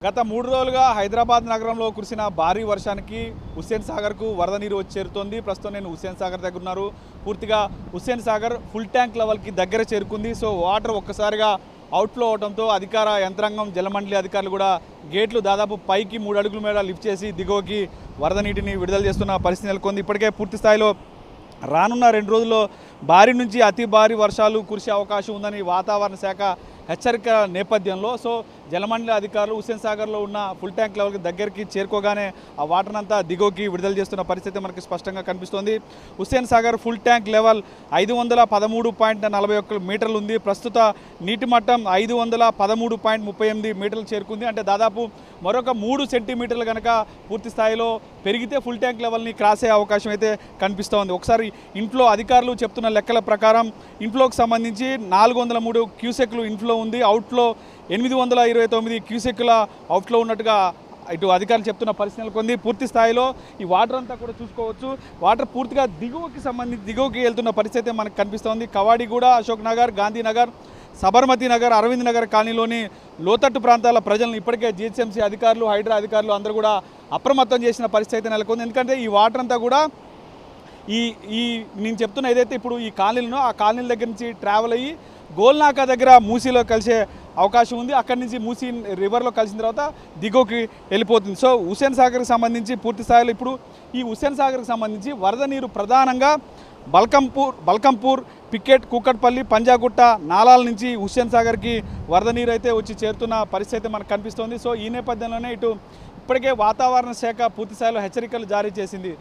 గత 3 రోజులుగా హైదరాబాద్ నగరంలో కురిసిన భారీ వర్షానికి హుస్సేన్ సాగర్కు వరద నీరు వచ్చి చేరుతోంది. ప్రస్తుతం నేను హుస్సేన్ సాగర్ దగ్గర ఉన్నారు. పూర్తిగా హుస్సేన్ సాగర్ ఫుల్ ట్యాంక్ లెవెల్కి దగ్గర చేరుకుంది. సో వాటర్ ఒక్కసారిగా అవుట్ఫ్లో అవడంతో అధికార యంత్రాంగం జలమండలి అధికారులు కూడా గేట్లు దాదాపు పైకి 3 అడుగుల మేర లిఫ్ట్ చేసి దిగువకి వరద నీటిని విడుదల చేస్తున్న పరిస్థితి నెలకొంది. ఇప్పటికే పూర్తి స్థాయిలో రానున్న 2 రోజుల్లో భారీ నుంచి అతి భారీ వర్షాలు కురిసే అవకాశం ఉందని వాతావరణ శాఖ హెచ్చరిక నేపథ్యంలో జలమండలి అధికారులు హుస్సేన్ సాగర్లో ఉన్న ఫుల్ ట్యాంక్ లెవెల్కి దగ్గరికి చేరుకోగానే ఆ వాటర్ అంతా దిగువకి విడుదల చేస్తున్న పరిస్థితి మనకి స్పష్టంగా కనిపిస్తోంది. Hussain Sagar full tank level 513.41 మీటర్లు ఉంది. ప్రస్తుత నీటి మట్టం 513.38 మీటర్లు చేరుకుంది. అంటే దాదాపు మరొక 3 సెంటీమీటర్లు కనుక పూర్తి స్థాయిలో పెరిగితే ఫుల్ ట్యాంక్ లెవెల్ని క్రాస్ అయ్యే అవకాశం అయితే కనిపిస్తోంది. ఒకసారి ఇన్ఫ్లో అధికారులు చెప్తున్న లెక్కల ప్రకారం ఇన్ఫ్లోకి సంబంధించి 403 క్యూసెక్లు ఇన్ఫ్లో ఉంది. అవుట్ఫ్లో 829 క్యూసెక్ల అవుట్ఫ్లో ఉన్నట్టుగా ఇటు అధికారులు చెప్తున్న పరిస్థితి నెలకొంది. పూర్తి స్థాయిలో ఈ వాటర్ అంతా కూడా చూసుకోవచ్చు. వాటర్ పూర్తిగా దిగువకి వెళ్తున్న పరిస్థితి మనకు కనిపిస్తోంది. కవాడిగూడ, అశోక్ నగర్, గాంధీనగర్, సబర్మతి నగర్, అరవింద్ నగర్ కాలనీలోని లోతట్టు ప్రాంతాల ప్రజలను ఇప్పటికే జిహెచ్ఎంసీ అధికారులు, హైడ్రా అధికారులు అందరూ కూడా అప్రమత్తం చేసిన పరిస్థితి నెలకొంది. ఎందుకంటే ఈ వాటర్ అంతా కూడా ఈ నేను చెప్తున్న ఏదైతే ఇప్పుడు ఈ కాలనీలో ఆ కాలనీల దగ్గర నుంచి ట్రావెల్ అయ్యి గోల్నాకా దగ్గర మూసీలో కలిసే అవకాశం ఉంది. అక్కడి నుంచి మూసీ రివర్లో కలిసిన తర్వాత దిగువకి వెళ్ళిపోతుంది. సో హుస్సేన్ సాగర్కి సంబంధించి పూర్తి స్థాయిలో ఇప్పుడు ఈ హుస్సేన్ సాగర్కి సంబంధించి వరద నీరు ప్రధానంగా బల్కంపూర్, పికెట్, కూకట్పల్లి, పంజాగుట్ట నాలాల నుంచి హుస్సేన్ సాగర్కి వరద నీరు అయితే వచ్చి చేరుతున్న పరిస్థితి మనకు కనిపిస్తోంది. సో ఈ నేపథ్యంలోనే ఇటు ఇప్పటికే వాతావరణ శాఖ పూర్తి స్థాయిలో హెచ్చరికలు జారీ చేసింది.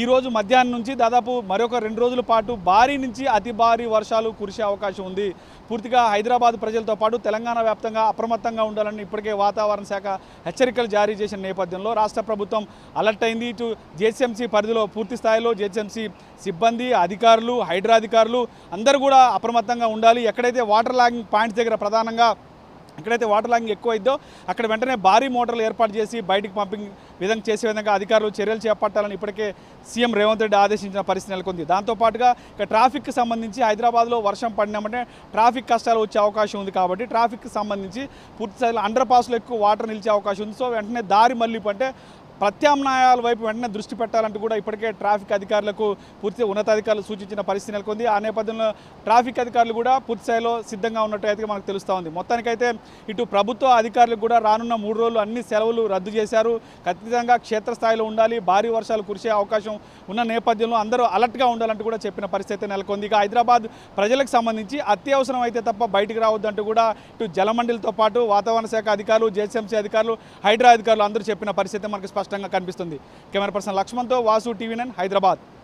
ఈరోజు మధ్యాహ్నం నుంచి దాదాపు మరొక 2 రోజుల పాటు భారీ నుంచి అతి భారీ వర్షాలు కురిసే అవకాశం ఉంది. పూర్తిగా హైదరాబాద్ ప్రజలతో పాటు తెలంగాణ వ్యాప్తంగా అప్రమత్తంగా ఉండాలని ఇప్పటికే వాతావరణ శాఖ హెచ్చరికలు జారీ చేసిన నేపథ్యంలో రాష్ట్ర ప్రభుత్వం అలర్ట్ అయింది. ఇటు జిహెచ్ఎంసీ పరిధిలో పూర్తి స్థాయిలో జిహెచ్ఎంసీ సిబ్బంది, అధికారులు, హైడ్రా అధికారులు అందరూ కూడా అప్రమత్తంగా ఉండాలి. ఎక్కడైతే వాటర్ లాగింగ్ పాయింట్స్ దగ్గర ప్రధానంగా ఎక్కడైతే వాటర్ లాగింగ్ ఎక్కువైందో అక్కడ వెంటనే భారీ మోటార్లు ఏర్పాటు చేసి బయటికి పంపింగ్ విధంగా చేసే విధంగా అధికారులు చర్యలు చేపట్టాలని ఇప్పటికే సీఎం రేవంత్ రెడ్డి ఆదేశించిన పరిస్థితి నెలకొంది. దాంతోపాటుగా ఇక ట్రాఫిక్కి సంబంధించి హైదరాబాద్లో వర్షం పడినామంటే ట్రాఫిక్ కష్టాలు వచ్చే అవకాశం ఉంది. కాబట్టి ట్రాఫిక్కి సంబంధించి పూర్తి స్థాయిలో అండర్ పాస్లో ఎక్కువ వాటర్ నిలిచే అవకాశం ఉంది. సో వెంటనే దారి మళ్లింపు అంటే ప్రత్యామ్నాయాల వైపు వెంటనే దృష్టి పెట్టాలంటూ కూడా ఇప్పటికే ట్రాఫిక్ అధికారులకు పూర్తి ఉన్నతాధికారులు సూచించిన పరిస్థితి నెలకొంది. ఆ నేపథ్యంలో ట్రాఫిక్ అధికారులు కూడా పూర్తి స్థాయిలో సిద్ధంగా ఉన్నట్టు అయితే మనకు తెలుస్తూ ఉంది. మొత్తానికైతే ఇటు ప్రభుత్వ అధికారులకు కూడా రానున్న 3 రోజులు అన్ని సెలవులు రద్దు చేశారు. ఖచ్చితంగా క్షేత్రస్థాయిలో ఉండాలి, భారీ వర్షాలు కురిసే అవకాశం ఉన్న నేపథ్యంలో అందరూ అలర్ట్గా ఉండాలంటూ కూడా చెప్పిన పరిస్థితి నెలకొంది. ఇక హైదరాబాద్ ప్రజలకు సంబంధించి అత్యవసరం అయితే తప్ప బయటికి రావద్దంటూ కూడా ఇటు జలమండలితో పాటు వాతావరణ శాఖ అధికారులు, జిహెచ్ఎంసీ అధికారులు, హైడ్రా అధికారులు అందరూ చెప్పిన పరిస్థితి మనకు స్పష్టంగా కనిపిస్తుంది. కెమెరా పర్సన్ లక్ష్మణ్తో వాసు, టీవీ9 హైదరాబాద్.